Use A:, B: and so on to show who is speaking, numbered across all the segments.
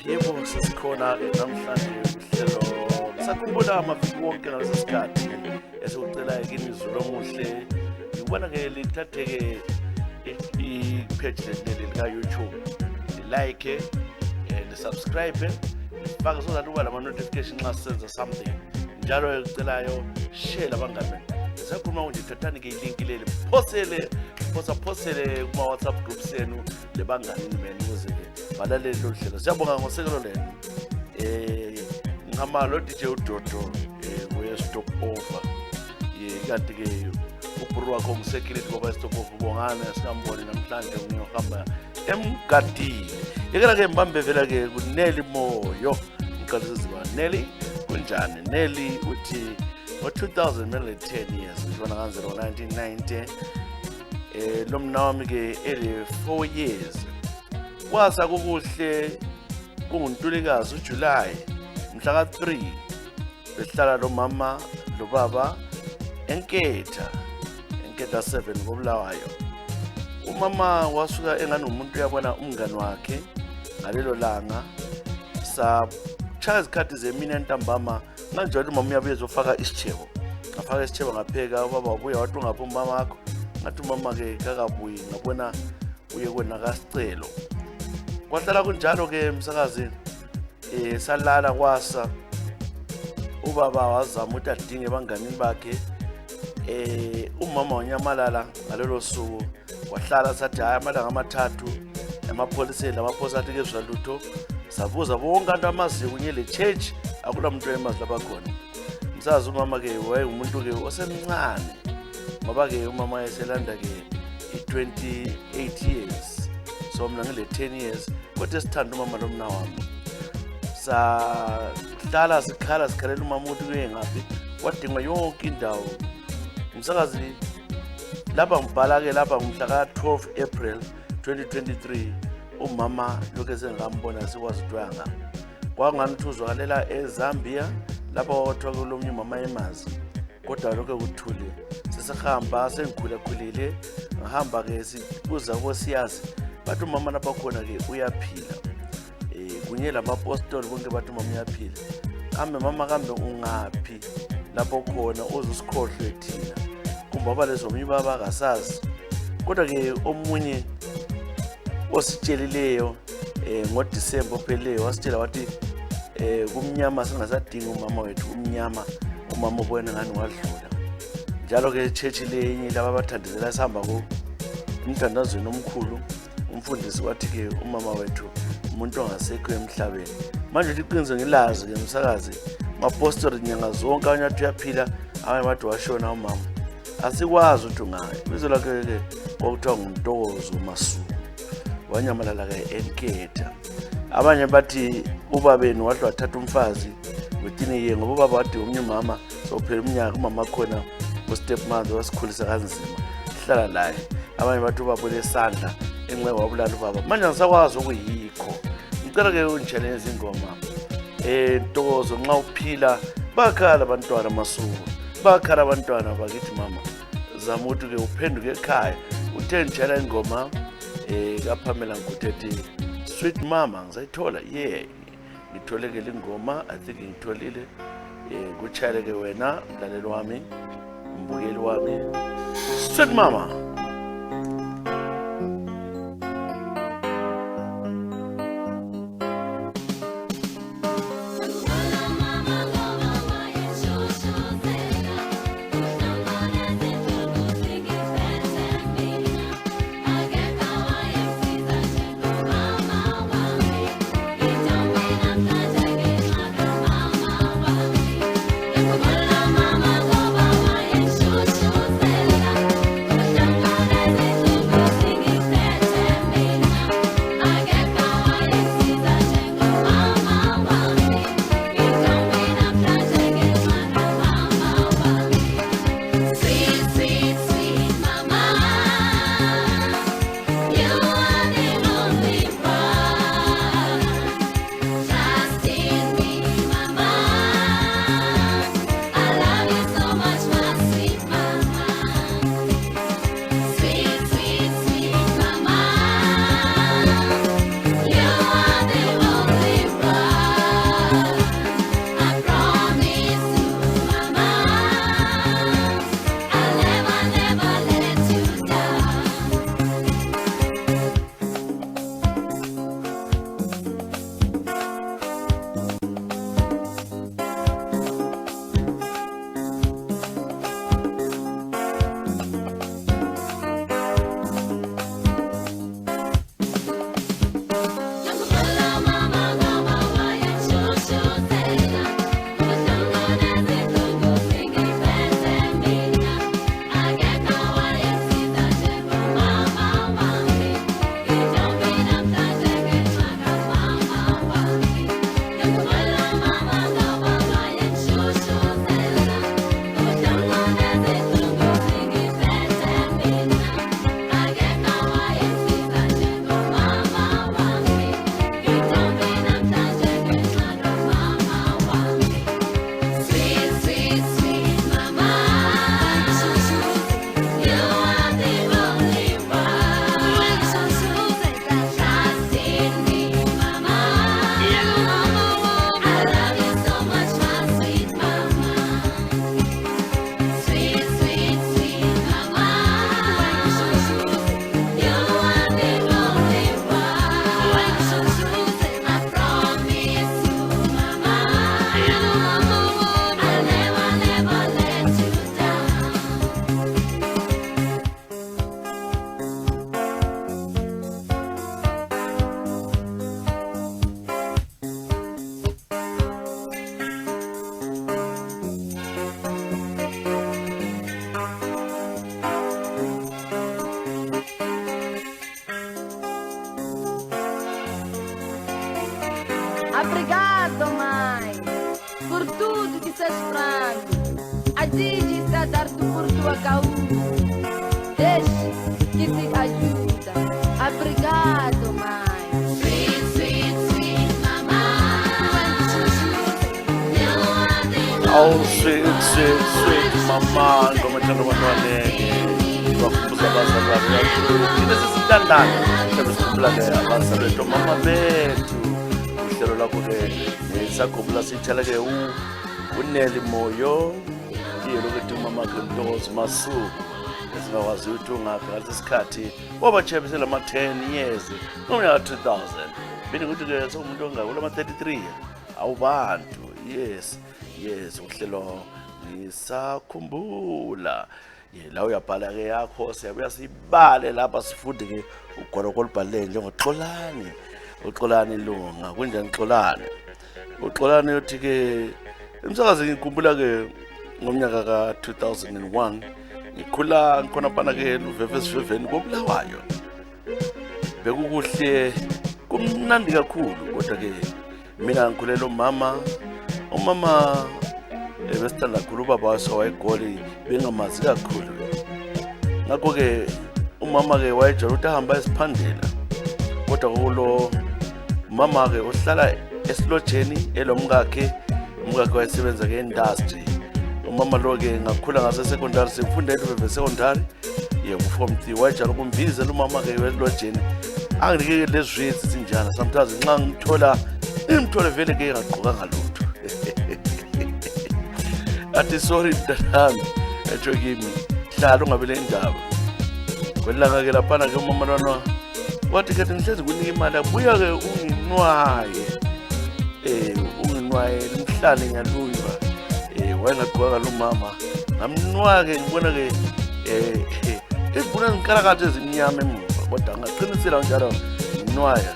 A: Yebo sesikhona-ke namhlanje uhlelo sakhumbula amaviki wonke ngalesi sikhathi esikucelayo kini izulu omuhle. Ngibona-ke lithathe-ke i-page leli lika-YouTube, like, lisubscribe, lifake so that uba lama-notification nxa sisenza something njalo ekucelayo share labangani. Sakhuluma nje thathani-ke ilinki leli phosele kuma-WhatsApp groups enu lebanganini benu ukuze-ke balaleli lolu hlelo. Siyabonga ngosekelo lenu. Ngihamba lo DJ uDodo we-stop over. Kanti-ke ubhuru wakho ngu-security ngoba i-stop over ubongana singamboni namhlanje ngiyohamba emgadini. Yekela-ke mbambe vela-ke kuNelly Moyo. Ngiqalisa ziba Nelly kunjani? Nelly uthi ngo-2010 years ngibona kanzelo 1990 lo mna wami-ke 4 years kwasa kukuhle kunguNtulikazi uJulayi mhla ka-3 besihlala lo mama lo baba Enketha 7 koBulawayo. Umama wasuka engani umuntu uyabona umngani wakhe ngalelo langa chaya izikhathi zemina ntambama kanjalo umama uyabuye ezofaka isitshebo. Ngafaka isitshebo ngapheka ubaba wabuya wathi ungaphi umama wakho? Ngathi umama-ke kakabuyi ngabona uye kwena kasicelo. Kwahlala kunjalo-ke msakazi salala kwasa ubaba wazama ukuthi adinge ebanganini bakhe. Umama wanyamalala ngalelo suku wahlala sathi hayi amalanga ama3 emapholiseni amaphosa athi kezwa lutho. Sabuza bonke abantu amaziyo kunye le church akula muntu emazi labakhona. Msazi umama-ke wayengumuntu-ke osemncane ngoba-ke umama eselanda-ke i-28 years. So mina ngile 10 years kodwa esithanda umama lo mna wami. Sahlala sikhalela umama ukuthi kuye ngaphi wadingwa yonke indawo. Msakazi lapha ngibhala-ke lapha ngomhla ka-12 April 2023 umama lokhu esengambona sikwazi ukuthi uyanga. Kwangani uzwakalela eZambia lapha wathiwa kulomnye umama emazi kodwa lokhu kuthule. Sesihamba sengikhulakhulile ngihamba-ke sibuza kosiyazi bathi umama lapha khona-ke uyaphila. Kunye lamapostoli bonke bathi umama uyaphila. Kambe mama kambe ungaphi lapho khona uzusikhohlwe thina kumbaba lezo mibaba akasazi. Kodwa-ke omunye ositshelileyo ngoDisemba opheleyo wasitshela wathi kumnyama singasadinga umama wethu umnyama umama ubona ngani wadlula. Njalo-ke church lenye laba abathandizela sihamba ku umthandazweni omkhulu umfundisi wathi-ke umama wethu umuntu ongasekho emhlabeni. Manje liqiniso ngilazi-ke msakazi mapostoli nyanga zonke abanye bathi uyaphila abanye bathi washona umama. Asikwazi ukuthi ungayi. Ibizo lakhe-ke kwakuthiwa nguNtokozo Masuku wanyamalala-ke Enketha. Abanye bathi ubabeni wahle wathatha umfazi within a year ngoba ubaba wadi omnye umama sophela umnyaka umama khona ustepmother wasikhulisa kanzima sihlala laye. Abanye bathi ubaba ulesandla enxe wabulala ubaba. Manje ngisakwazi okuyikho. Ngicela-ke ungitshele izingoma Ntokozo nxa uphila bakhala abantwana Masuku bakhala abantwana bakithi mama. Zama ukuthi-ke uphenduke ekhaya uthe ngitshela ingoma kaPamela Nkuthe Sweet Mama ngizayithola. Ngitholeke le ngoma I think ngitholile. Kuchayele-ke wena mlaleli wami mbukeli wami Sweet Mama.
B: Mama, Obrigado, mãe, por tudo que estás frango. A Gigi está a dar-te por tua causa. Deixe que te ajuda. Obrigado, mãe.
C: Sweet, sweet, sweet mama. You are the
A: Oh, sweet mama, ngoma ethanda abantwaneni bakhumbuza abazali babo. Thina sesithandana mhlawumbe sikhumbula-ke abazali bethu omama bethu. Uhlelo lakho-ke sakhumbula siyithela-ke uNeli Moyo, iye lokuthi umamakhe Mntokozi Masuku esingakwaziyo ukuthi ungaphi ngalesi sikhathi wabachebisela ama-10 years ngomnyaka 2000. Bini ukuthi-ke sekumuntu ongakula ama-33 awubantu. Yes uhlelo ngisakhumbula. La uyabhala-ke yakho siyabuya siyibale lapha sifunde-ke ugoloko olubhalele njengoXolani. uXolani Lunga kunjani Xolani? uXolani yothi-ke emsakazi ngikhumbula-ke ngomnyaka ka-2001 ngikhula ngikhonapana-ke Luveve esiveveni koBulawayo. Bekukuhle kumnandi kakhulu kodwa-ke mina ngikhulela umama besithanda kakhulu ubaba wayegoli bengamazi kakhulu. Ngakho-ke umama-ke wayejwayele ukuthi ahamba esiphandela kodwa kulo umama-ke uhlala esilojeni elomkakhe. Umkakhe wayesebenza ke-industry. Umama lo-ke ngakhula ngase-secondary sengifunda eLuveve secondary form 3 wayejala ukumbizela umama-ke wesilojeni anginike lezi zwizi zinjana sometimes nxa ngimthole vele-ke ngagqokanga lutho. Athi sorry mntanami etsho kimi hlala ungabe le ndaba. Kwelilanga-ke laphana-ke umama lwana wathi kanti ngihlezi kunika imali abuya-ke unginwaye limhlane ngiyaluywa. Wayengagqokanga lo mama ngamnwaya-ke ngibona-ke izibuna zinkalakatha ezimnyama emuva kodwa ngaqinisela njalo nginwaya.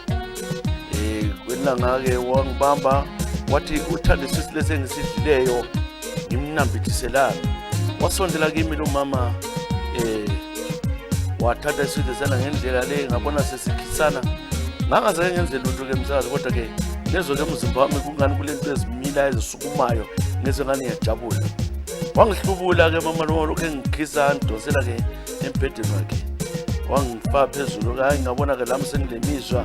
A: Kwelilanga-ke wangibamba wathi uthanda isisi lesi engisidlileyo ngimnambithiselana. Wasondela kimi lo mama wathatha iswidi sana ngendlela le ngabona sesikhisana. Ngangazake ngenze lutho-ke msakazi kodwa-ke nezwe-ke umzimba wami kungani kulento ezimila ezisukumayo ngezwe ngani ngiyajabula. Wangihlubula-ke mama lo lokhu engikhisa ngidosela-ke embhedeni wakhe wangifaka phezulu. Hayi ngabona-ke lami sengilemizwa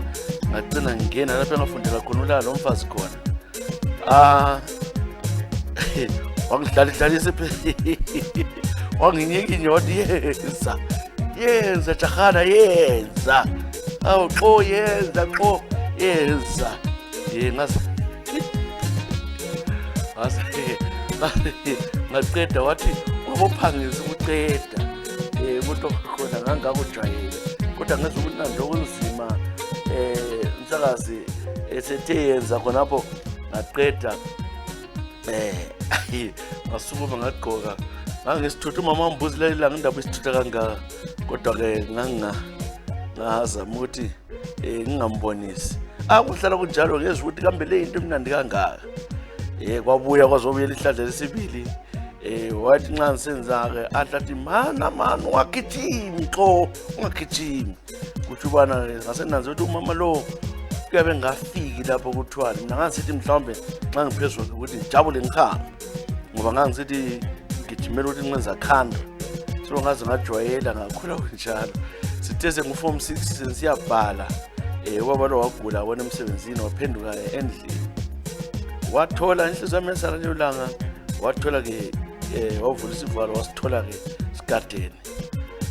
A: ngagcina ngingena lapho engafundela khona ulala lo mfazi khona. Wangidlalisa wanginyikinya wathi yenza jahana yenza. Awu xo yenza ngaqeda wathi wabophangisa ukuqeda umuntu khona ngangakujwayele kodwa ngezwe ubunandi okunzima. Msakazi esethe yenza khonapho ngaqeda ngasukuma ngagqoka ngangesithutha. Umama wambuzela ilanga indaba isithutha kangaka kodwa-ke ngazama ukuthi ngingambonisi. Kuhlala kunjalo ngezwe ukuthi kambe le into emnandi kangaka. Kwabuya kwazobuyela ihlandla lesibili. Wathi nxa ngisenza-ke ahlathi mana ungagijimi ungagijimi. Kuthi ubana ngasenanze ukuthi umama lo kuyabe ngafiki lapho kuthiwani. Mina ngangisithi mhlawumbe nxa ngiphezulu ukuthi ngijabule ngihambe ngoba ngangisithi ngigijimela ukuthi ngenza khanda. So ngaze ngajwayela ngakhula kunjalo. Sithe sengu-form 6 sensiyabhala. Ubaba lo wagula wona emsebenzini waphenduka endlini. Wathola inhliziyo yami yasala leyo langa wathola-ke wavula isivalo wasithola-ke sigadeni.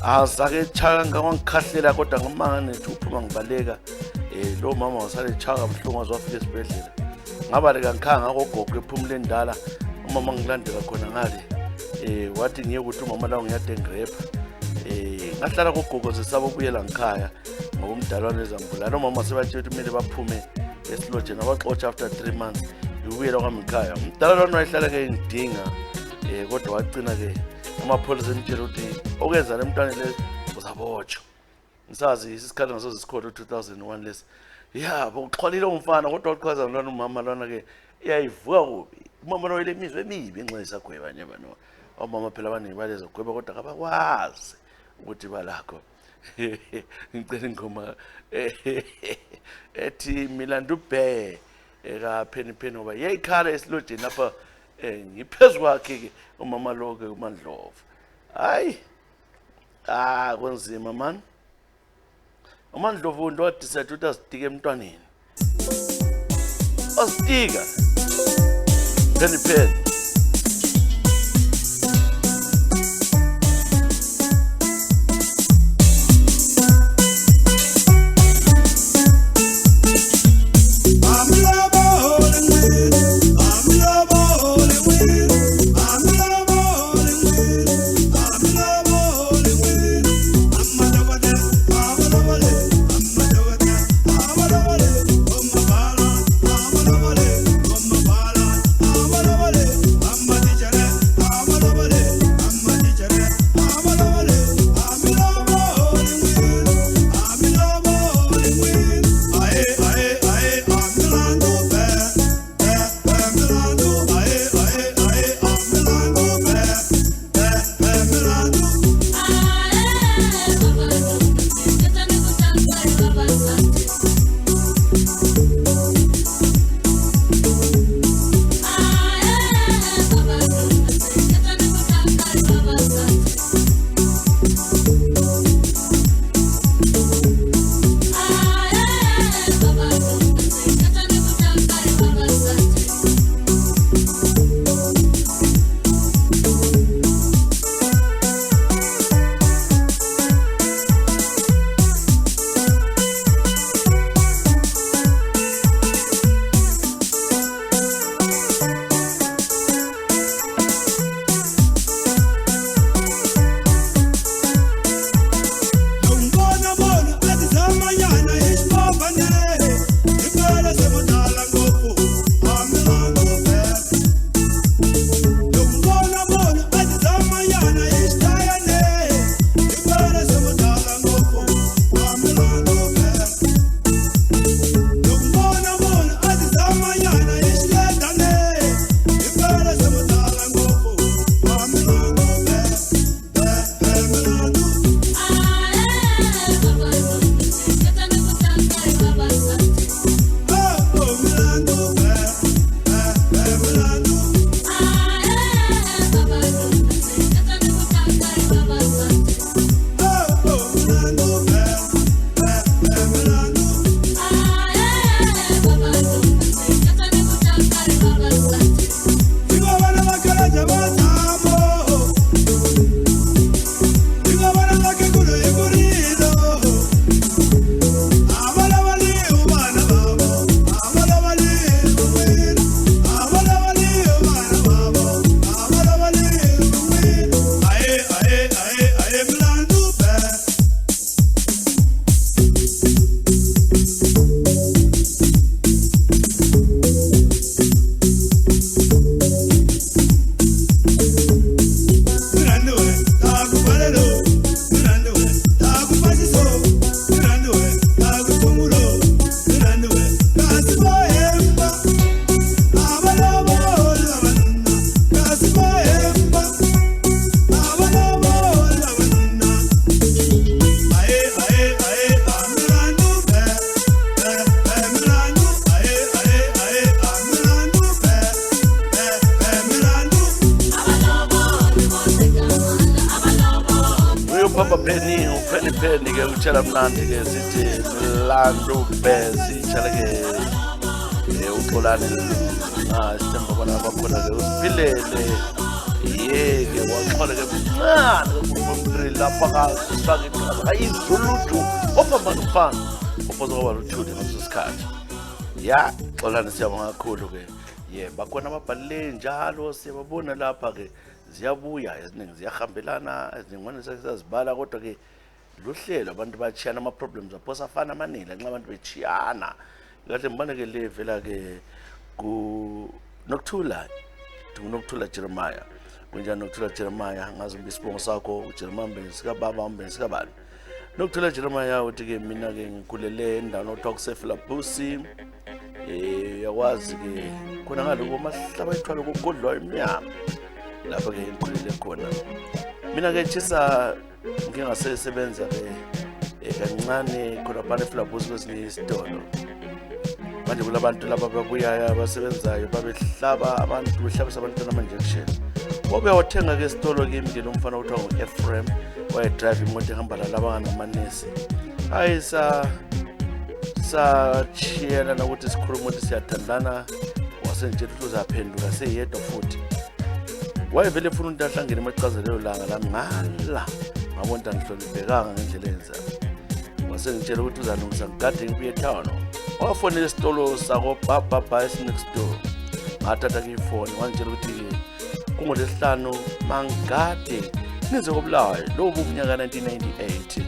A: Azake echaka wangikhahlela kodwa ngamanga nethi uphuma ngibaleka. Lo mama wasale echaka kabuhlungu waze wafika esibhedlela. Ngabaleka ngikhanga ngakogogo ephumule endala umama ngilandela khona ngale. Wathi ngiye ukuthi umama lawo ngiyadengrepha. Ngahlala kogogo zisaba ukuyela ngikhaya ngoba umdalwane ezambulala. Umama sebathe ukuthi kumele baphume esilojeni abaxotsha after 3 months ubuyela kwami ekhaya. Umdalwane wayehlala-ke ngidinga kodwa wagcina-ke amapholisa emtshela ukuthi okwenza le mntwana le uzabotshwa. Ngisazi isikhathi ngasoze sikhona 2001 lesi. Bokuxhwalile umfana kodwa wachaza lwana umama lwana-ke iyayivuka kubi. Umama lo ilemizwe emibi ngenxa yesagweba nje bano. Omama phela abaningi baleza gweba kodwa kabakwazi ukuthi balakho. Ngicela ingoma ethi Milanda Ubhe eka Penny ngoba yayikhala esilodini lapha ngiphezulu kwakhe ke umama lo ke uMandlovu. Hayi kunzima man. uMandlovu ndo decide ukuthi asitika emntwaneni. Asitika. Penny. Penny ke utshela mnandi ke sithi Mlando Bezi itshela ke uxolane sithemba bona bakhona ke usiphilele yeke waxola ke mncane kumfundri lapha ka sifake iqhaza ayizuluthu ophambana ufana ophoza kwaba luthuli ngaso sikhathi ya xolane siyabonga kakhulu ke bakhona ababhalile njalo siyababona lapha ke ziyabuya eziningi ziyahambelana ezingwane sesazibala kodwa ke luhlelo abantu bachiyana ama problems aphosa afana amanila nxa abantu bechiyana kahle mbane ke le vela ke ku Nokuthula Jeremiah kunjani Nokuthula Jeremiah ngazi ngisibongo sakho uJeremiah Mbensika baba Mbensika bani Nokuthula Jeremiah uthi ke mina ke ngikhulele endaweni othiwa kuseFlabusi yakwazi ke khona ngaloko mahlaba ithwala kogodlwa emnyama lapha ke ngikhulele khona mina ke tshisa ngingasebenza ke kancane khona phana eFlabusi kwesinye isitolo manje kulabantu laba babuyayo abasebenzayo babehlaba abantu behlabisa abantwana ama-injection. Wabuya wathenga-ke esitolo kimi ke lo mfana kuthiwa ngu-Ephraim wayedrayiva imoto ehamba lalaba ngamanesi. Hayi sachiyelana ukuthi sikhuluma ukuthi siyathandana, wasentshela ukuthi uzaphenduka seyedwa futhi. Wayevele efuna ukuthi ahlangene emacazelelo langa lami ngala ngabona ukuthi angihloniphekanga ngendlela eyenzayo. Wasengitshela ukuthi uzalungisa ngigade ngibuye etown. Wafonela esitolo sakobaba esi-next door. Ngathatha-ke ifoni wangitshela ukuthi-ke kungoLwesihlanu mangigade nize koBulawayo. Lowo bumnyaka 1998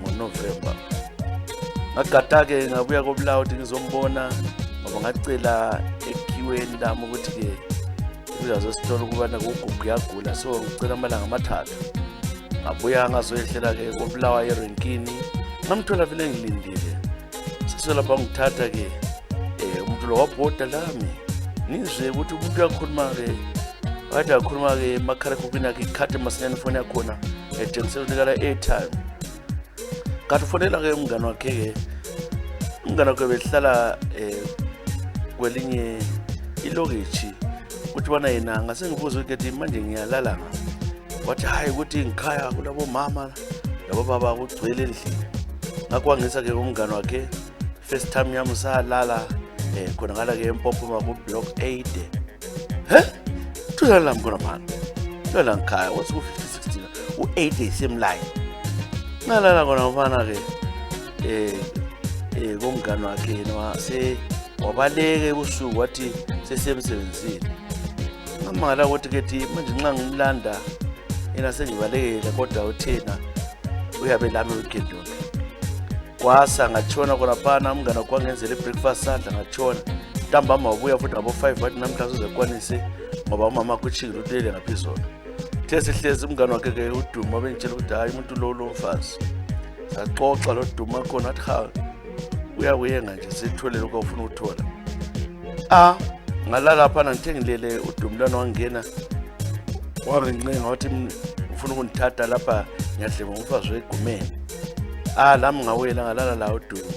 A: ngoNovember. Ngagada-ke ngabuya koBulawayo ukuthi ngizombona ngoba ngacela ekhiweni lami ukuthi-ke uzazosithola ukubana kugugu yagula, so ngicela amalanga amathathu. Ngabuya ngazoyehlela-ke koBulawayo erenkini, ngamthola vele ngilindile. Sesolapha ngithatha-ke umuntu lo wabhoda lami nizwe ukuthi umuntu uyakhuluma-ke wathi akhuluma-ke emakhalekhukhwini akhe ikhathi masinyane ifoni yakhona etshengisela unikala airtime. Kanti ufonela-ke umngane wakhe-ke, umngane wakhe behlala kwelinye ilokitshi ukuthi bana yena ngase ngibuza ukuthi manje ngiyalala nga. Wathi hayi ukuthi ngikhaya kulabo mama labo baba kugcwele endlini. Ngakho wangisa-ke umngane wakhe first time yami salala khona ngala-ke eMpopoma ku-block 8. Thula lami khona mani, lala ngikhaya wathi ku-5016 u-8 isemline. Ngalala khona mfana-ke komngane wakhe wabaleka ebusuku wathi sesemsebenzile. Ngamangala ukuthi-ke manje nxa ngimlanda yena sengibalekele kodwa uthena uyabe lami weekend yonke. Kwasa ngatshona khonaphana umngane wakhe wangenzela i-breakfast sadla ngatshona. Ntambama wabuya futhi ngabo-5 wathi namhlanje uzekwanise ngoba umama wakhe utshikile utlele ngaphezulu. Uthe sihlezi umngane wakhe-ke uDuma wabengitshela ukuthi hayi umuntu lo mfazi. Saxoxa lo Duma khona athi ha uyakuyenga nje sithole lokho ufuna ukuthola. Ngalala phana ngithe ngilele uDumlwana wangena wangincenga wathi ufuna ukundithatha lapha ngiyahleba ngumfazi wegumeni. Lami ngawela ngalala la uDuma.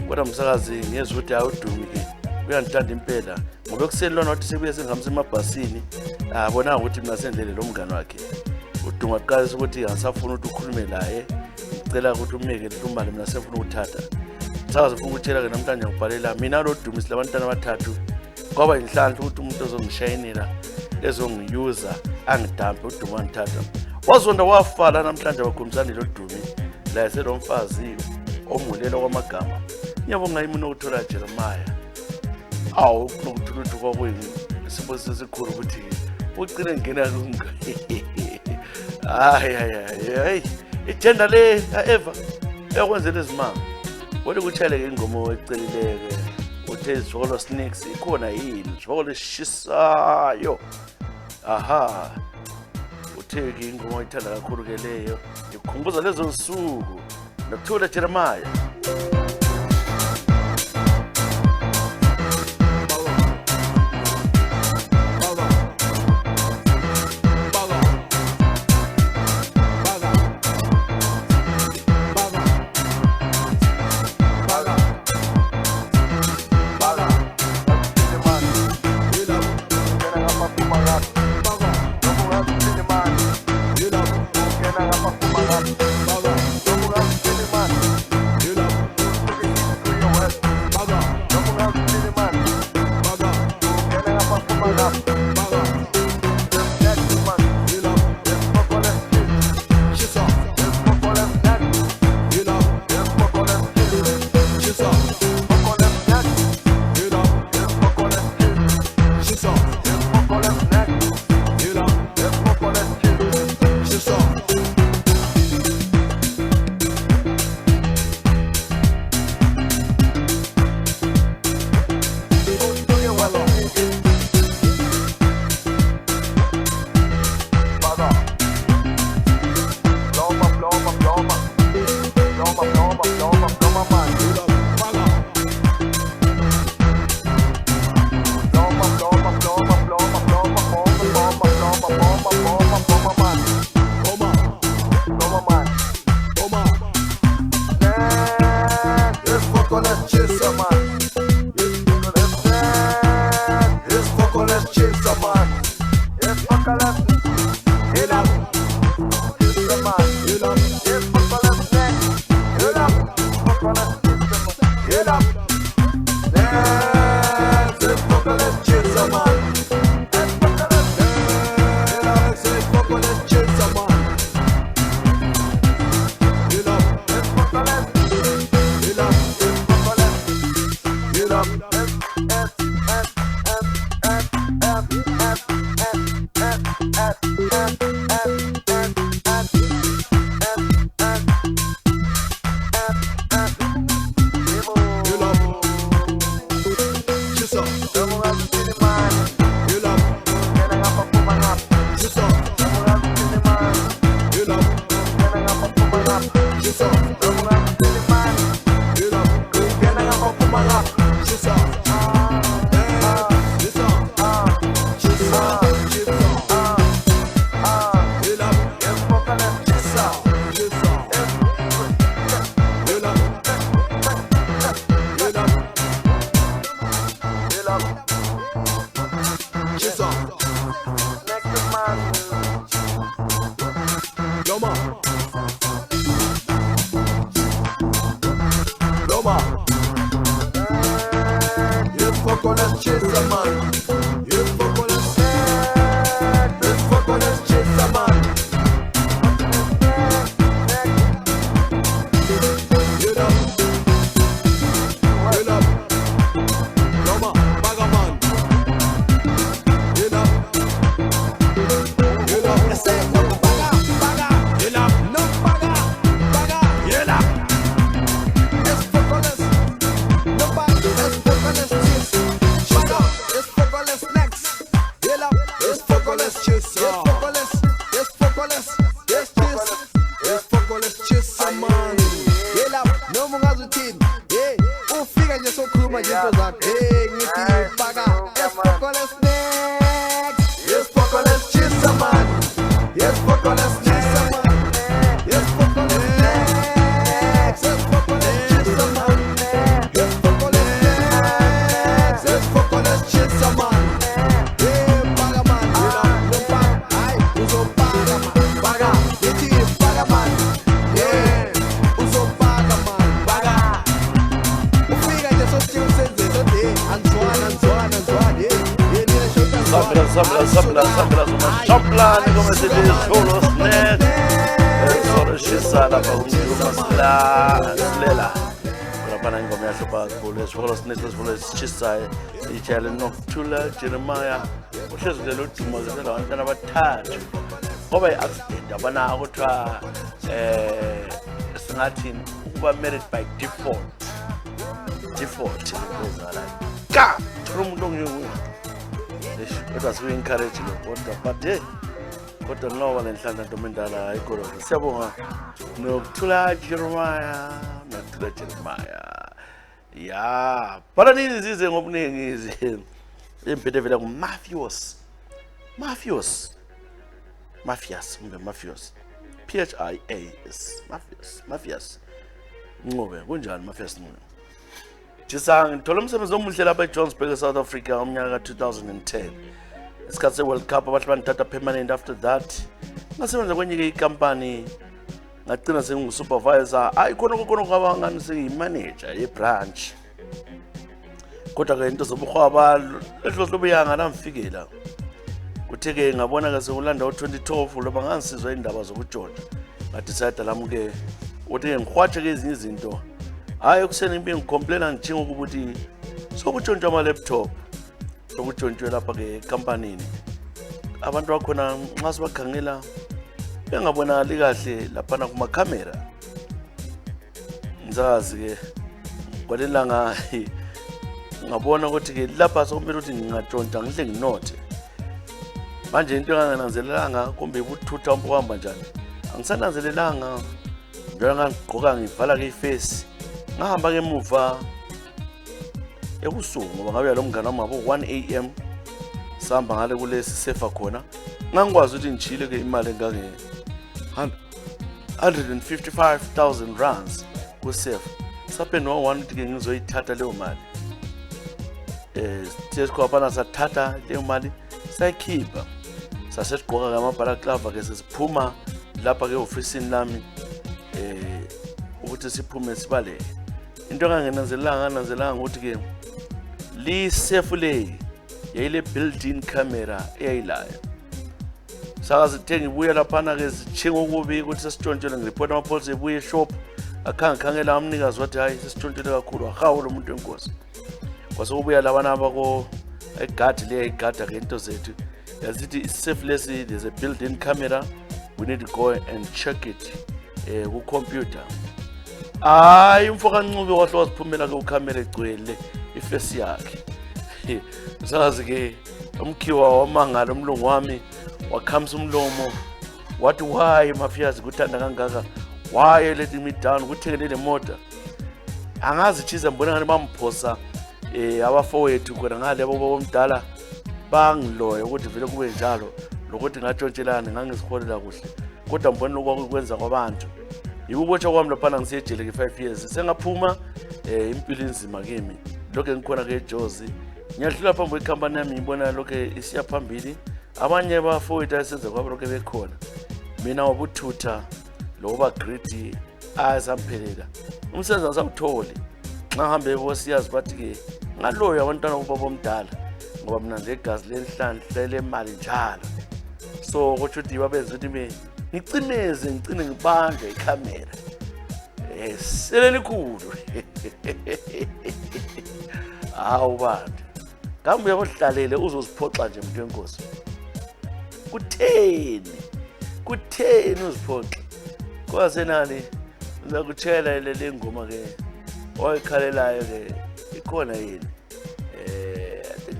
A: Kodwa msakazi ngezwe ukuthi uDuma-ke uyandithanda impela ngoba ekuseni lona wathi sebuye sengihamisa emabhasini. Bona ukuthi mina sendlele lo mngane wakhe. uDuma qalisa ukuthi angisafuna ukuthi ukhulume naye. Ngicela ukuthi umeke imali mina sefuna ukuthatha. Msakazi ufuna ukutshela-ke namhlanje ngibhalela mina lo Duma silabantwana abathathu. Kwaba inhlanhla ukuthi umuntu ozongishayinela ezongiyuza angidampe uDuma wangithatha. Wazonda wafala namhlanje wakhulumisana lo Duma la eselo mfazi omulela kwamagama. Ngiyabonga yimi nokuthola Jeremiah. Kunokuthola ukuthi kwakuyini isibusiso esikhulu ukuthi ucine ngena kunga. Hayi ijenda le Eva yakwenzela izimanga. Wona kuthele-ke ingoma ecelileke uthe izivokolo snakes ikhona yini izivokolo eshisayo. Uthe-ke ingoma oyithanda kakhulu-ke leyo ngikukhumbuza lezo nsuku nokuthula Jeremiah.
D: Gonna chase a man.
A: Jeremiah uhlezi kulelo dumo zelo abantwana abathathu ngoba iaccident abana ukuthiwa singathi ukuba married by default ngizala ka umuntu ongiyo kodwa sibe encourage lo kodwa but hey kodwa ngoba lenhlanda ntomendala ayikho siyabonga nokuthula Jeremiah ya bala nizize ngobuningi izi imphethe vela ku-mafios PHIAS mafias Ncube kunjani mafias Ncube Jisang ngithola umsebenzi omuhle lapha eJohannesburg eSouth Africa umnyaka ka-2010 isikhathi se-World Cup abahle banithatha permanent after that ngasebenza kwenye ikampani ngagcina sengingu-supervisor khona kwaba ngani sengiyi-manager ye-branch kodwa-ke into zobuhwaba ehlosibuyanga namfikela kuthe-ke ngabona-ke sengulanda u-2012 loba ngangisizwa indaba zokutshontsha ngadicide lami-ke ukuthi-ke ngihwatshe-ke ezinye izinto ekuseni impi ngicomplaina ngijinga ukuthi sokutshontshwa ama-laptop sokutshontshwe lapha-ke ekampanini abantu bakhona nxa sibakhangela bengabonakali kahle laphana kumakhamera ngizazi-ke kwalelanga ngabona ukuthi-ke lapha sokumele ukuthi ngingantshontsha ngihle nginothe manje into engananzelelanga kumbe ubuthutha ukuhamba njani angisananzelelanga njengoba ngigqoka ngivala-ke ifesi ngahamba-ke emuva ebusuku ngoba ngabuya lo mngane wami ngabo 1 AM sihamba ngale kulesi sefa khona ngangikwazi ukuthi ngijhile-ke imali engange 155,000 rands kusefa saphe no-1 ukuthi-ke ngizoyithatha leyo mali sikhwaphana sathatha leyo mali sayikhipha sasesigqoka-ke amabhalaklava-ke sesiphuma lapha-ke ofisini lami ukuthi siphume sibaleke into enganginanzelelanga ukuthi-ke lisefu leyi yayile built-in camera eyayilayo sakazithe ngibuya laphana-ke zitshinga ukubi ukuthi sesitshontshelwe ngiripota amapholisa ebuye eshop akhangekhangela amnikazi wathi hayi sesitshontshelwe kakhulu wahawu lo muntu wenkosi kwasekubuya labana abako egadi leya igada-ke into zethu yazithi isafe lesi there's a built-in camera we need to go and check it ku-computer umfo kaNcube wahle waziphumela-ke ukhamera egcwele ifesi yakhe sazi-ke umkhiwa wamangala umlungu wami wakhamisa umlomo wathi why mafiyazi kuthanda kangaka why are you letting me down? Kuthekele lemota. Angazi chiza mbona ngani bamphosa abafowethu khona ngale bomdala bangiloya ukuthi vele kube njalo lokuthi ngatshontshelana ngangizikholela kuhle kodwa mbona lokwenza kwabantu yikubotsha kwami lapha ngisejele ke 5 years sengaphuma impilo inzima kimi lokho ngikhona ke eJozi ngiyadlula phambi kwecompany yami ngibona lokho isiya phambili abanye abafowethu asenza kwabo lokho bekhona mina wabuthutha lokuba greedy azamphelela umsebenzi asawutholi nxa hambe bosiyazi bathi ke ngaloya abantwana kubaba omdala ngoba mina ngegazi lenhlanhla lemali njalo so kuthi uthi babenza ukuthi ngicine ngibanje ikhamera sele likhulu hawu bantu kambe uyabodlalele uzoziphoxa nje umuntu wenkosi kutheni uziphoxa kwasenani ngakutshela le ngoma ke oyikhalelayo ke ikhona yini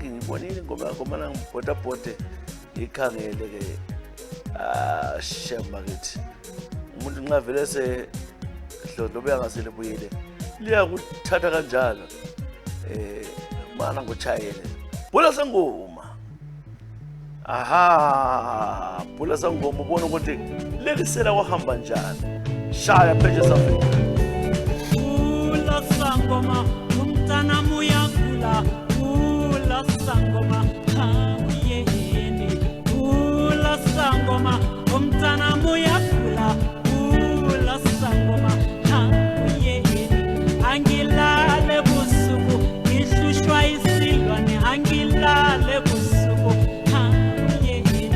A: ngibonile ingoma yakho mana ngibhotabhote ikhangele ke shamba kithi umuntu nxa vele se hlodlo beyangasele buyile liyakuthatha kanjalo mana ngochayele bula sangoma aha bula sangoma ubona ukuthi lelisela wahamba njani shaya pheje safika
D: bula sangoma umntana muyagula bula sangoma hamuyeni bula sangoma umntana muyagula bula sangoma hamuyeni angilale busuku ngihlushwa isilwane angilale busuku hamuyeni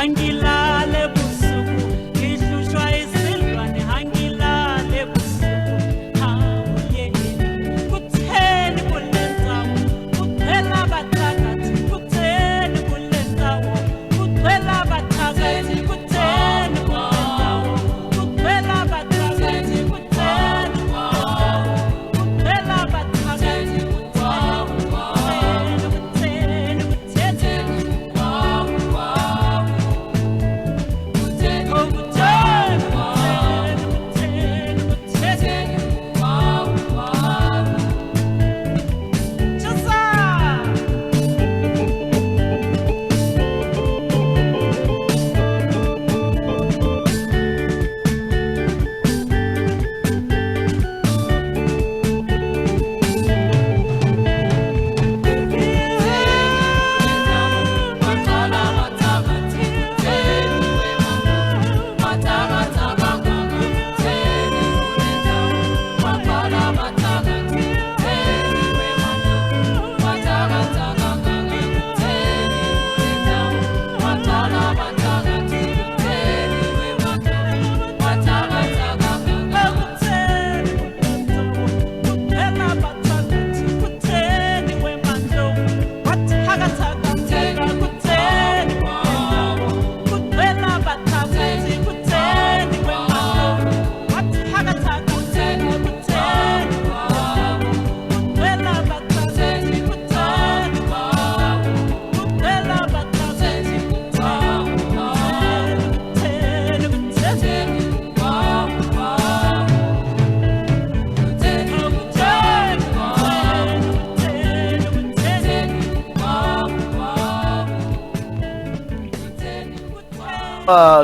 D: angilale busuku ngihlushwa isilwane angilale busuku hamuyeni kutheni kulenzawo kuphela bathakathi kutheni kulenzawo kuphela bathakathi kutheni kulenzawo kuphela bathakathi kutheni kuphela bathakathi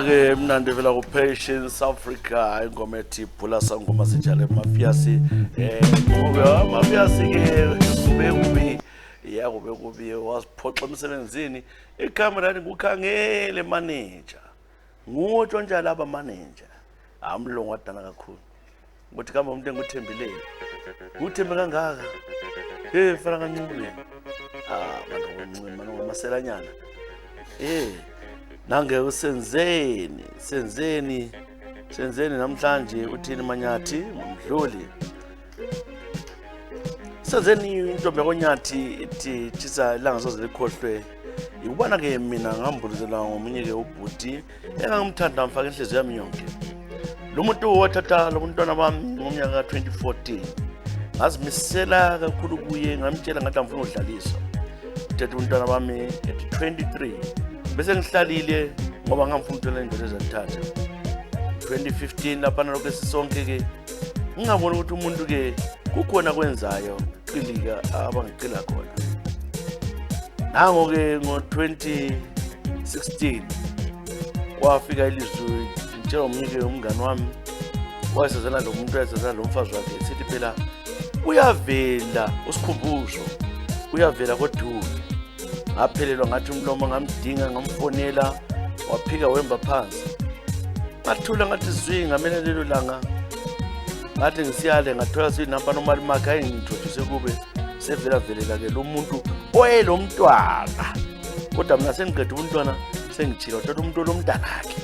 A: ke mnandi vela ku Patience Africa ingoma ethi bula sangoma sinjalo mafiasi ngoba mafiasi ke kube kubi wasiphoxa emsebenzini ekamerani kukhangele manager ngutho njalo aba manager amlongo wadana kakhulu ukuthi kama umuntu enguthembileyo uthembe kangaka fana kancane bantu ngoncima ngomaselanyana nange usenzeni namhlanje uthini manyathi umdluli senzeni intombi yakonyathi ithi tshisa ilanga soze likhohlwe ikubona ke mina ngambuluzela ngomunye ke ubhuti engangimthanda mfaka inhliziyo yami yonke lo muntu wathatha lo mntwana bami ngomnyaka ka 2014 ngazimisela kakhulu kuye ngamtshela ngathi ngifuna ukudlalisa uthethe umntwana bami ethi 23 bese ngihlalile ngoba ngamfuna ukuthola indlela ezathatha 2015 lapha nalokho sisonke ke ngingabona ukuthi umuntu ke kukhona kwenzayo qilika abangicila khona. Nango ke ngo-2016 kwafika ilizwi njengomnike umngani wami wayesezana lo muntu wayesezana lo mfazi wakhe sithi phela uyavela usikhumbuzo uyavela kodwa ngaphelelwa ngathi umlomo ngamdinga ngamfonela waphika wemba phansi ngathula ngathi zwi ngamene lelo langa ngathi ngisiyale ngathola sinamba nomali makhe ayingintroduce kube sevela velela ke lo muntu oyelo mntwana kodwa mina sengiqeda umntwana sengijila uthatha umuntu lo mntanakhe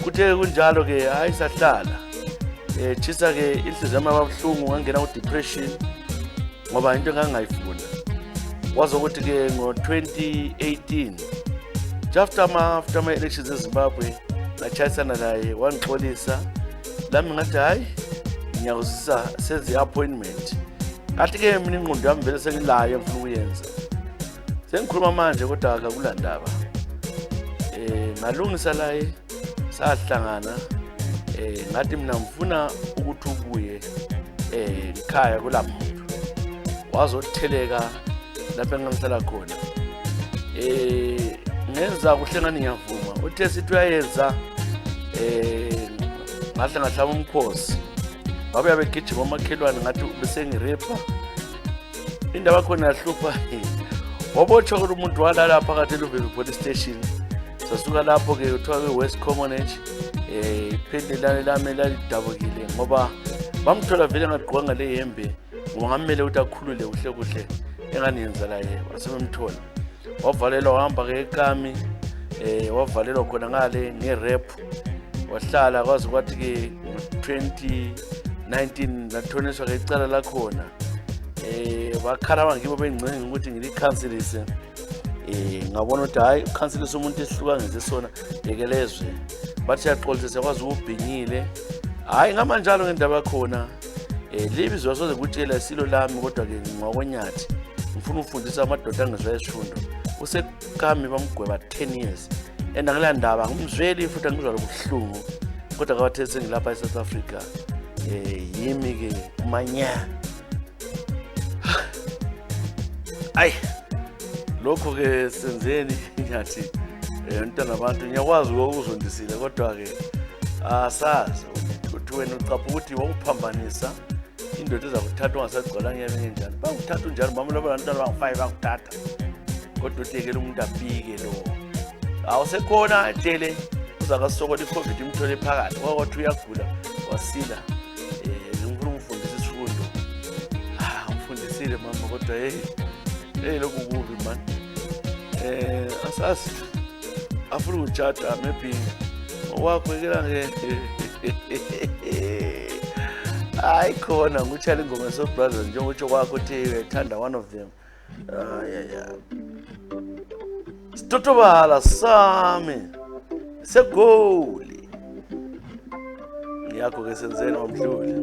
A: kuthe kunjalo ke hayi sahlala chisa ke inhliziyo yami ababhlungu ngangena ku depression ngoba into engangayifunda wazokuthi ke ngo-2018 after ama elections eZimbabwe ngachayisana naye wangixolisa lami ngathi hayi ngiyakuzisa senze appointment kathi ke mina ingqondo yami vele sengilayo ngifuna ukuyenza sengikhuluma manje kodwa akakulandaba ngalungisa laye sahlangana ngathi mina ngifuna ukuthi ubuye ekhaya kulamuntu wazotheleka lapha engangihlala khona ngenza kuhle ngani ngiyavuma uthe sithi uyayenza ngahle ngahlaba umkhosi babuya begijima omakhelwane ngathi bese ngirepa indaba khona yahlupha wabotshwa ukuthi umuntu walala phakathi eLuveve police station sasuka lapho ke kuthiwa kwe-West Commonwealth iphendelane lami lalidabukile ngoba bamthola vele ngagqokanga le yembe ngoba ngamele ukuthi akhulule kuhle kuhle enganiyenza la ye wasebemthola wavalelwa wahamba ke eKami wavalelwa khona ngale ngerep wahlala kwaze kwathi ke 2019 lathoniswa ke icala lakhona bakhala bangibo bengcinga ukuthi ngilicancelise ngabona ukuthi hayi ukhanselisa umuntu esihluka ngezesona yekelezwe bathi yaqolisa sekwazi ukubhinyile hayi ngamanjalo ngendaba khona libizwa soze kutshela isilo lami kodwa ke ngwakwenyathi ngifuna ukufundisa amadoda angezwe isifundo useKami bamgweba 10 years ngilanda ngimzweli futhi ngizwa lobuhlungu kodwa kabathe sengilapha eSouth Africa yimi ke umanya ay lokho ke senzeni nyathi umntana abantu ngiyakwazi ukuzondisile kodwa ke asazi ukuthi wena ucapha ukuthi wawuphambanisa indoda ezakuthatha ungasagcola ngeminye njani banguthatha njalo mama labo bantwana bangu5 banguthatha kodwa utekele umuntu apike lo awusekhona dele uzakasokola iCovid imthole phakathi kwathi uyagula wasila ngifuna umfundisa isifundo umfundisile mama kodwa lokhu kubi man asasi afuna ukujada maybe wakwekela hayi khona ngutshela ingoma so brothers njengokutsho kwakho uthi ethanda one of them Stotobala sami segoli yakho ke senzeni wamhluli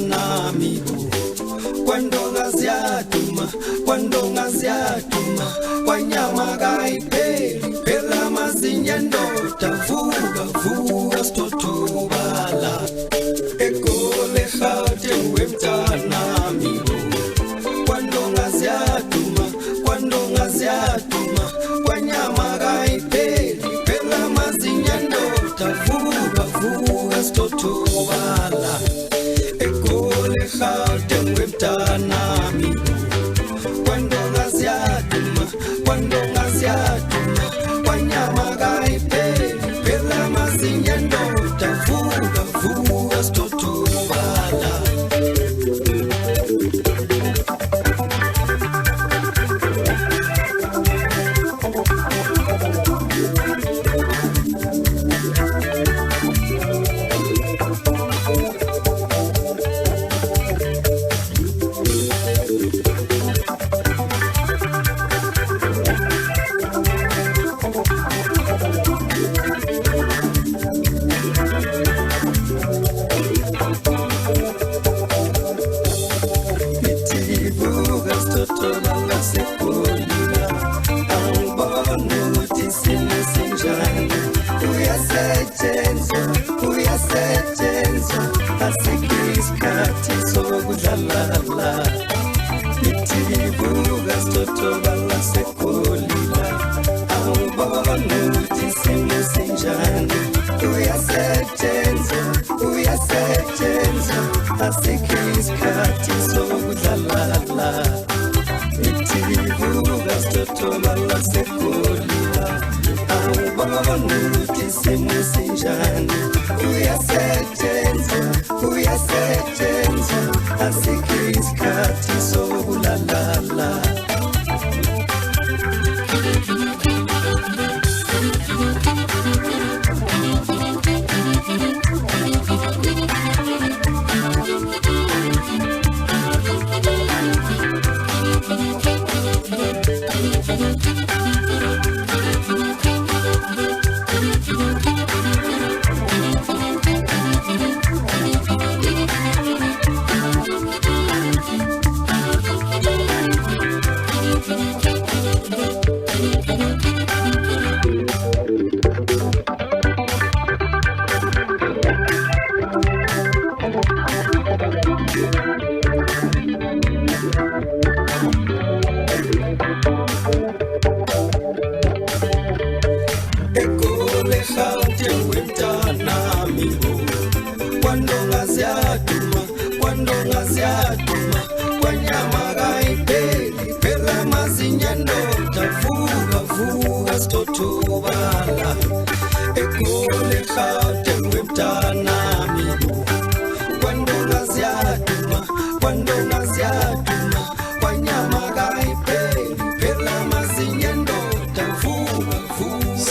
E: wemtanami kwandonga ziyaduma kwanyama kayipheli phela mazinya ndoda vuka stotobala egole Gauteng wemtanami kwandonga ziyaduma kwanyama kayipheli phela mazinya ndoda vuka stotobala egole Gauteng wemtanami kwandonga ziyaduma kwanyama kayipheli phela mazinya ndoda vuka stotobala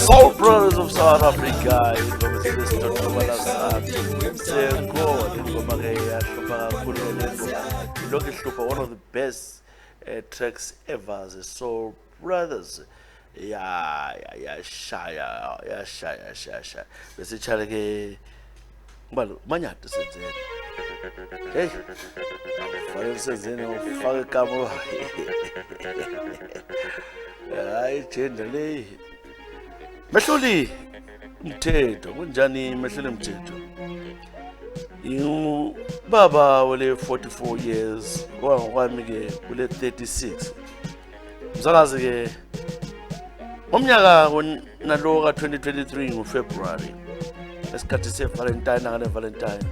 A: Soul Brothers of South Africa, one of the best tracks ever, the Soul Brothers. Shaya. Bese chaleke mbalo manyata senzeni. Hey. Fale senzeni ufake kamo. Hayi jendele. Mehluli mthetho kunjani mehluli mthetho? Baba wale 44 years kwami ke kule 36. Msakazi ke umnyaka nalo ka 2023 ngoFebruary esikhathi seValentine ngale Valentine.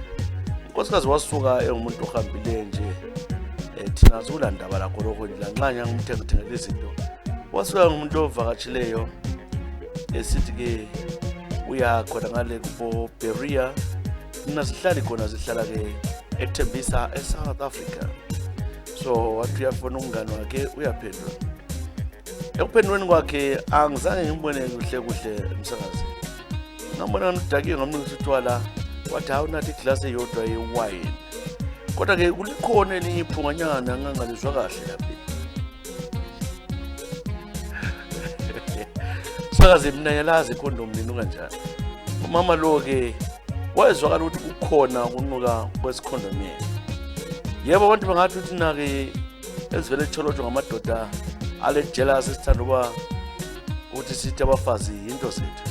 A: Nkosikazi wasuka engumuntu ohambile nje thina sizolandaba lakho lokho nje lanxanya ngimthengithengele izinto. Wasuka ngumuntu ovakatshileyo esithi ke uya khona ngale ku Berea. Mina sihlali khona sihlala ke eThembisa eSouth Africa. So wathi uyafuna umngane wakhe uyaphendula. Ekuphenduleni kwakhe angizange ngimbone kuhle umsakazi. Ngambona ngidake ngamnike utwala wathi awunathi iglass eyodwa yewine. Kodwa ke kulikhona elinye iphunganyana ngangalizwa kahle lapha. Msakazi mina yalazi ikondom nini kanjani. Umama lo ke wayezwakala ukuthi kukhona ukunuka kwesikhondom yena. yebo abantu bangathi uthina-ke ezivele etholotshwa ngamadoda ale-jealous esithanda uba ukuthi sithi abafazi yinto zethu.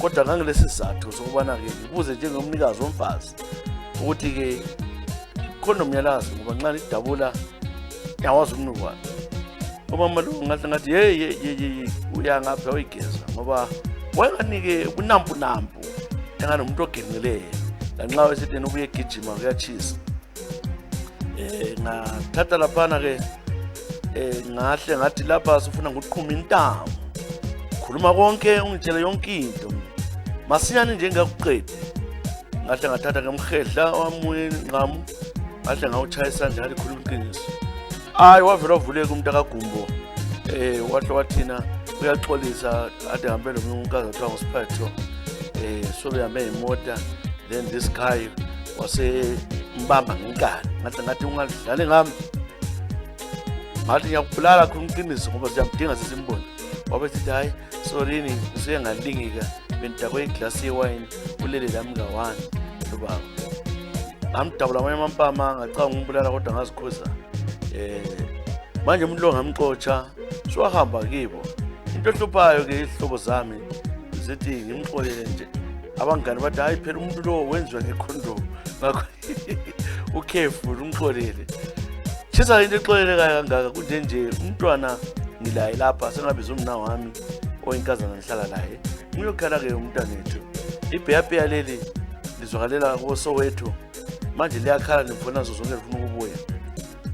A: Kodwa ngangilesi sizathu sokubana-ke ngibuze njengomnikazi womfazi ukuthi-ke khona umyalazi ngoba nxa lidabula yawazi umnukwane. Umama lo ngathi ye uyangaphi uyigeza ngoba wayenganike bunampunampu engani umuntu ogenqileyo lanxa wesithi ubuye egijima kuyatshisa. Ngathatha laphana-ke ngahle ngathi lapha sifuna ngokuqhuma intamo khuluma konke ungitshele yonke into masinyane nje ngakuqedi. Ngahle ngathatha ngemhedla wamuye nqamu ngahle ngawuchaya isandla ngathi khuluma iqiniso. Hayi wavela wavuleka umuntu akagumbo wahle wathina uyaxolisa ade hambe lo munkazi athiwa nguSiphetho so behambe ngemota then this guy wase mbamba ngenkani ngathi ungadlali ngami ngathi ngiyakubulala khuluma iqiniso ngoba siyamdinga sesimbona. Wabe sithi hayi sorry ngisuke ngalingika bendakwe iglasi yewine ulele lami ka-1 ubaba ngamdabula amanye amampama ngacanga umbulala kodwa ngazikhuza. Manje umuntu lo ngamxotsha siwahamba kibo. Into ehluphayo-ke izihlobo zami zithi ngimxolele nje abangani bathi hayi phela umuntu lo wenziwa ngekhondomu ngakho ukhefu umxolele shisa into exolelekayo kangaka kunjenje umntwana ngilaye lapha sengabiza umna wami oyinkazana ngihlala naye ngiyokhala-ke umntanethu ibheyabheya leli lizwakalela koSoweto manje liyakhala nifuna zonke lifuna ukubuya.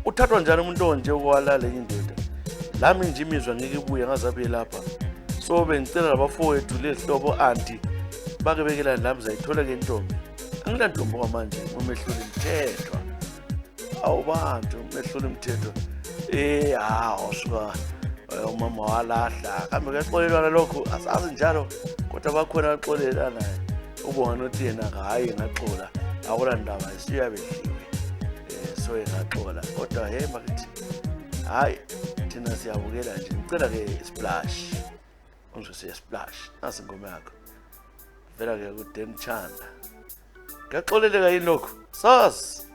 A: Uthathwa njani umuntu onje okwala lenye indoda lami nje imizwa ngeke ibuye ngazabe lapha. So bengicela labafowethu lehlobo anti bake bekela nami zayithola-ke intombi angilantombi kwamanje umehlula imithethwa awubantu umehlula imithethwa suka umama walahla kambe kuyaxolelwana lokho asazi njalo kodwa bakhona baxolelana ubonga nothi yena hayi ngaxola akula ndaba isiyabedliwe so ngaxola kodwa hey makithi hayi thina siyabukela nje ngicela-ke isplash ungizosiya splash nasi ingoma yakho vela-ke kuDan Chanda kuyaxoleleka yini lokho sazi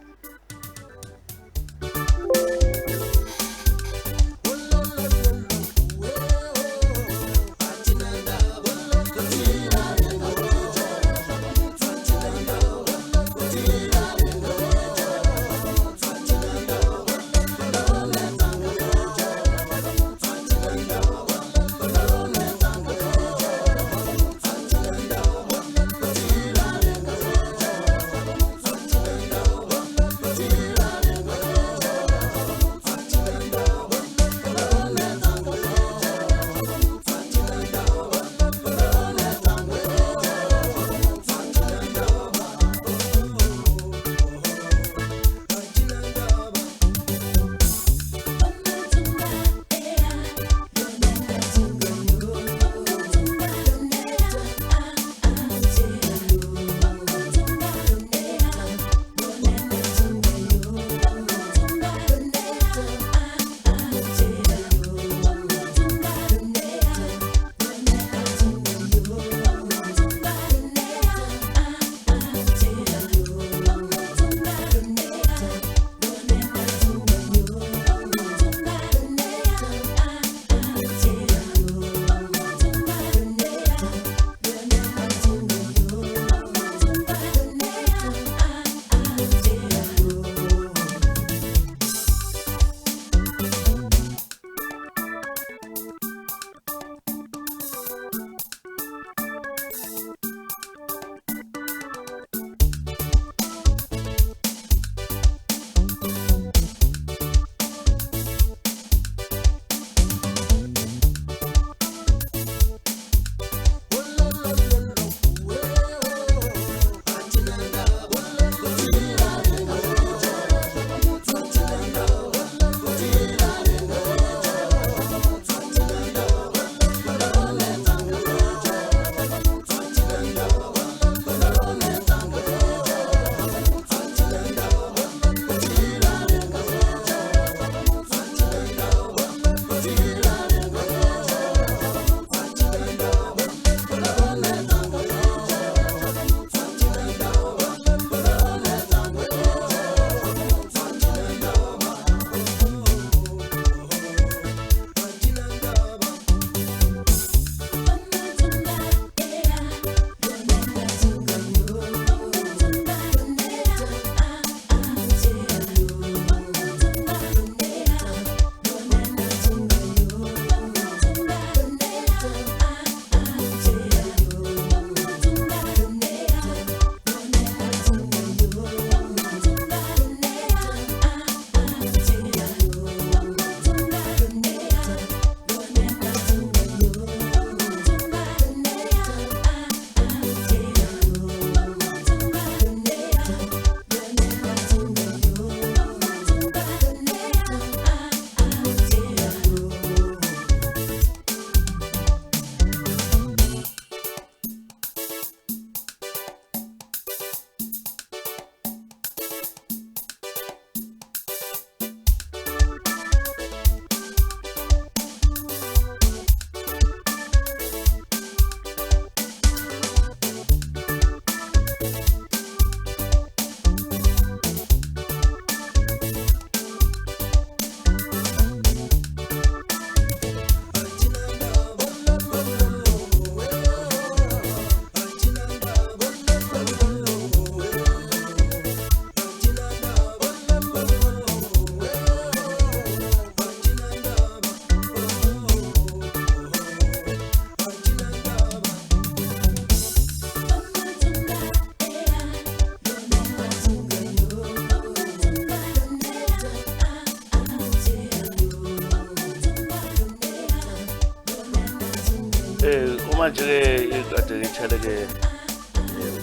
A: manje ke kade ngitshale ke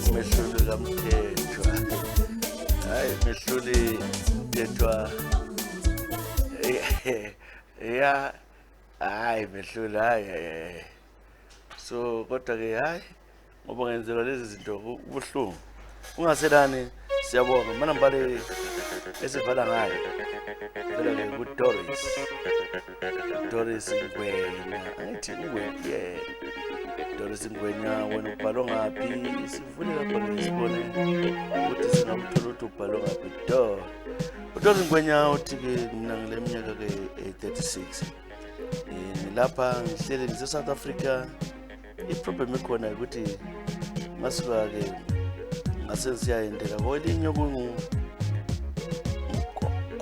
A: umehluli kaMthethwa. Hayi mehluli Mthethwa. Yeah. Hayi mehluli hayi. So kodwa ke hayi ngoba ngenzelwa lezi zinto kubuhlungu. Ungaselani siyabonga mana mbale esivala ngayo. Phela ke kuDoris. Doris Ngwenya. Angithi Ngwenya. Doris Ngwenya wena ubhalo ngaphi? Sifune lapho ngisibone ukuthi singamthola ukuthi ubhalo ngaphi. Doris Ngwenya uthi ke mina ngileminyaka ke 36. Lapha ngihlele ngise South Africa. I-problem ikhona ukuthi masuka ke ngase siyayendela kolinye kungu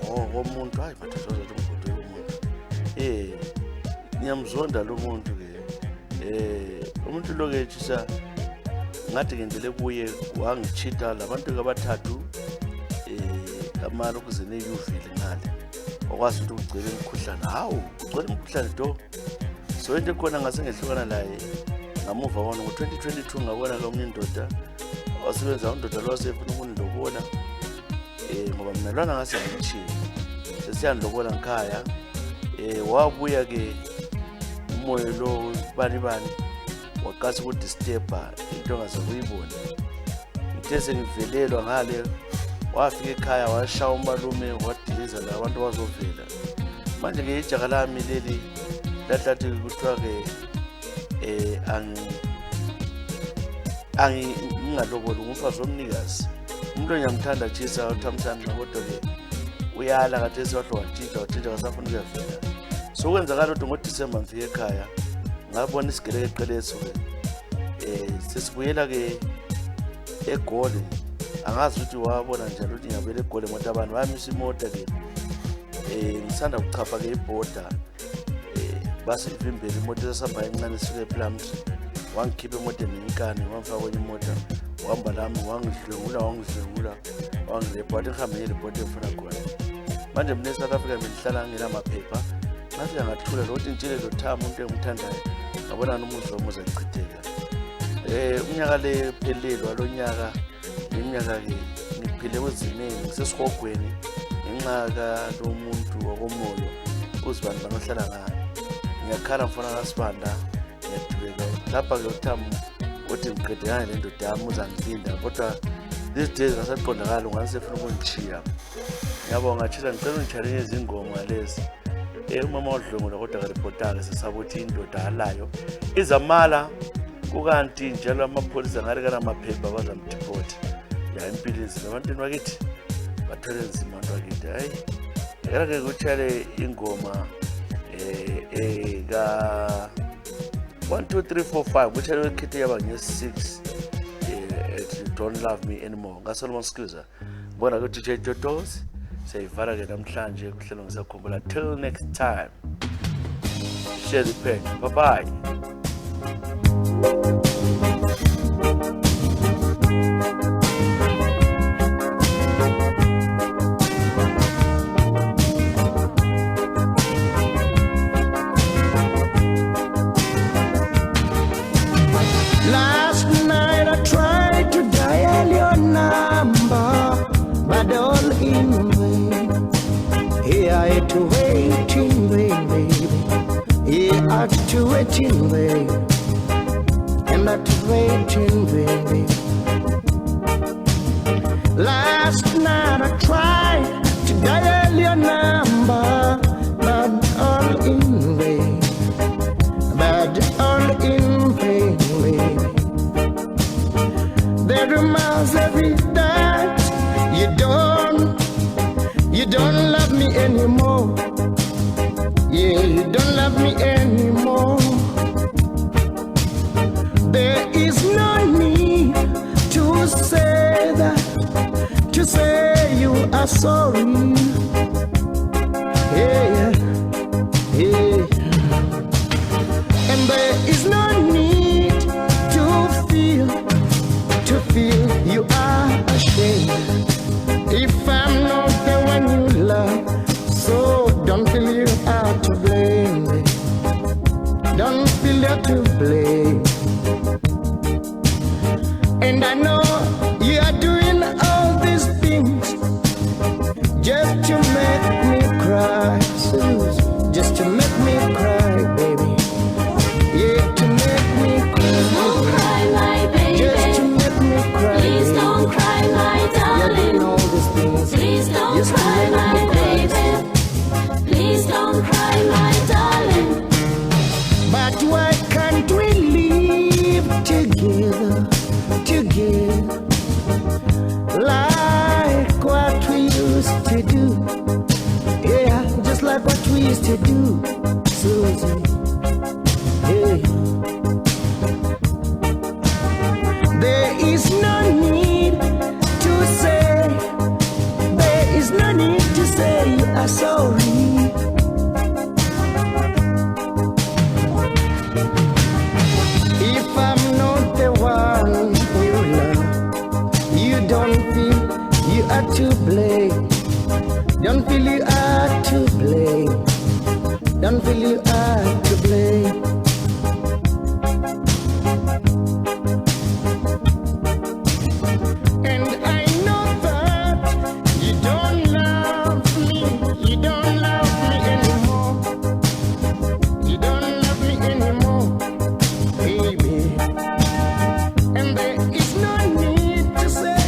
A: ngomuntu hayi mathatha umgodo womuntu ngiyamzonda lo muntu ke umuntu lo ke tshisa ngathi ngendele kuye wangichita labantu kabathathu amalo kuzene yuvile ngale okwazi ukuthi ugcele imkhuhlane hawu ugcele imkhuhlane do so into khona ngase ngehlukana laye ngamuva wona ngo2022 ngabona komnye indoda osebenza undoda lo wasefuna ukunilobona ngoba mina lwana ngase ngichini sesiyandokola ngikhaya wabuya ke umoya lo bani waqasa ukudisturba into ongaze kuyibona ngithe ngivelelwa ngale wafika ekhaya washaya umalume wadiliza labantu bazovela manje ke ijaga lami leli lahlathi kuthiwa ke ngingaloboli ngumfazi womnikazi umuntu onyamthanda tshisa uthamsanqa kodwa ke uyala kathesi wathi kasafuna ukuyavela so kwenzakala ukuthi ngoDisemba ngifike ekhaya ngabona isigelekeqeleso ke sesibuyela ke eGoli angazi ukuthi wabona njalo ukuthi ngiyabela eGoli ngoba abantu bayamisa imoto ke ngisanda ukuchapha ke iborder base ivimbele imoto esihamba encane sifike ePlumtree wangikhipha emotweni inkani wamfaka kwenye imoto wahamba lami wangidlwengula wangilepha wathi ngihambe ngelipoti efuna khona manje mina eSouth Africa bengihlala nginamaphepha ngafika ngathula lokuthi ngitshele lo Thama umuntu engimthandayo ngabona nomuzi wami uzachitheka unyaka le phelelwa lo nyaka iminyaka ke ngiphile kweziningi ngisesihogweni ngenxa lo muntu wakomoyo uzibani banohlala ngayo ngiyakhala mfana kaSibanda ngiyadubeka lapha ke uThama uthi ngiqedekana nendoda yami uzangilinda kodwa these days ngasaqondakala ungasefuna ukungichiya ngiyabonga ngathisa ngicela ungitshale izingoma lezi umama wadlongula kodwa karepotaka sesaba ukuthi indoda alayo izamala kukanti njalo amapholisa ngale kana maphepha bazamdeport ya impilo izimo abantwana bakithi bathole nzima abantu bakithi hayi yake kuchale ingoma ka 1 2 3 4 5 kuchale wekhithi yaba nge6 you don't love me anymore ngaSolomon Squeezer bona ukuthi DJ Jotos seyivala ke namhlanje kuhlelo ngisakhumbula till next time share the page bye bye.
E: To waiting, baby, and not waiting, baby. Last night I tried to dial your number, but all in vain, baby. There are miles every day. You don't love me anymore. Yeah, you don't love me anymore. There is no need to say that, to say you are sorry. Yeah. And there is no need to feel you are ashamed. If I'm not the one you love, so don't feel you are to blame. Don't feel you're to blame. make me cry, Susie, just to make me cry, baby. Yeah, to make me cry.
C: Don't cry, my baby.
E: Just to make me cry.
C: Please don't cry, my
E: You're
C: darling.
E: doing all these things.
C: Please don't
E: Just to
C: cry,
E: make
C: my
E: me cry.
C: baby. Please don't cry, my darling.
E: But why can't we live together, together, like what we used to do? Yeah, just like what we used to do, Susie. Hey. There is no need to say, there is no need to say you are sorry. If I'm not the one you love, you don't feel you are to blame. Don't feel you are to blame. Don't feel you are to blame. And I know that you don't love me. You don't love me anymore. You don't love me anymore, baby. And there is no need to say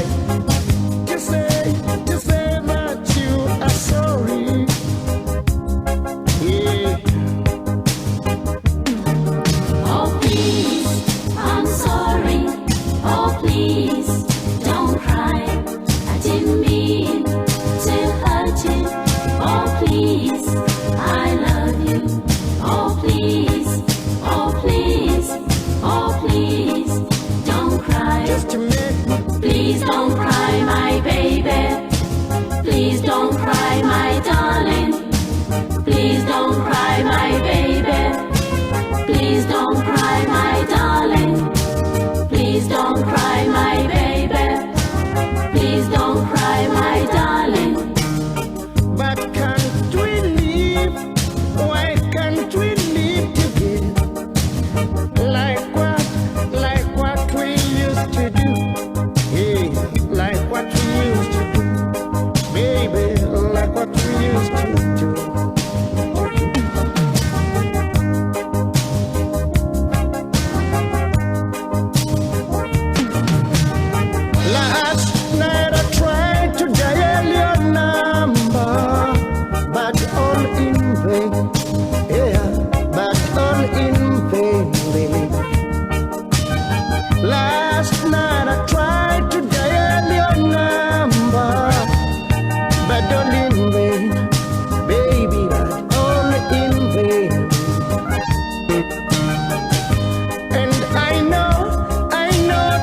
E: that you are sorry. Yeah.
C: Oh, please, I'm sorry. Oh, please, don't cry. I didn't mean to hurt you. Oh, please, I love you. Oh, please, oh, please, oh, please, don't cry.
E: Just to make me
C: Please don't cry, my baby. Please don't cry, my darling. Please don't cry, my baby. Please don't cry, my darling. Please don't cry, my baby. Please don't cry, my darling.
E: but can't we live? Why can't we live together? Like what we used to do. Yeah, like what we used to do. Baby, like what we used to do. Last night I tried to dial your number, but all in vain. Yeah, but all in vain, baby. Last night I tried to dial your number, but all in vain, baby, but all in vain. And I know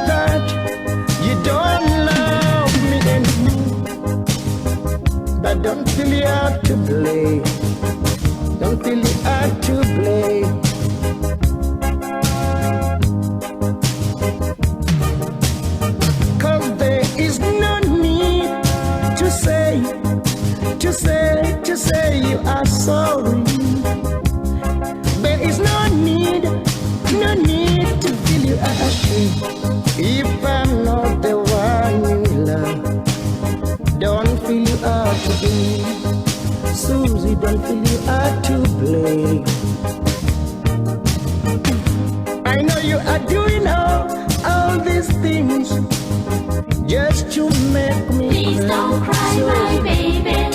E: that you don't love me anymore, but don't feel you are to blame. Don't feel you are to blame. Cause there is no need to say you are sorry. There is no need to feel you are ashamed. If I'm not the one you love, don't feel you are to blame. Susie, don't feel you are to blame. I know you are doing all these things just to make me
C: Please don't cry, my baby.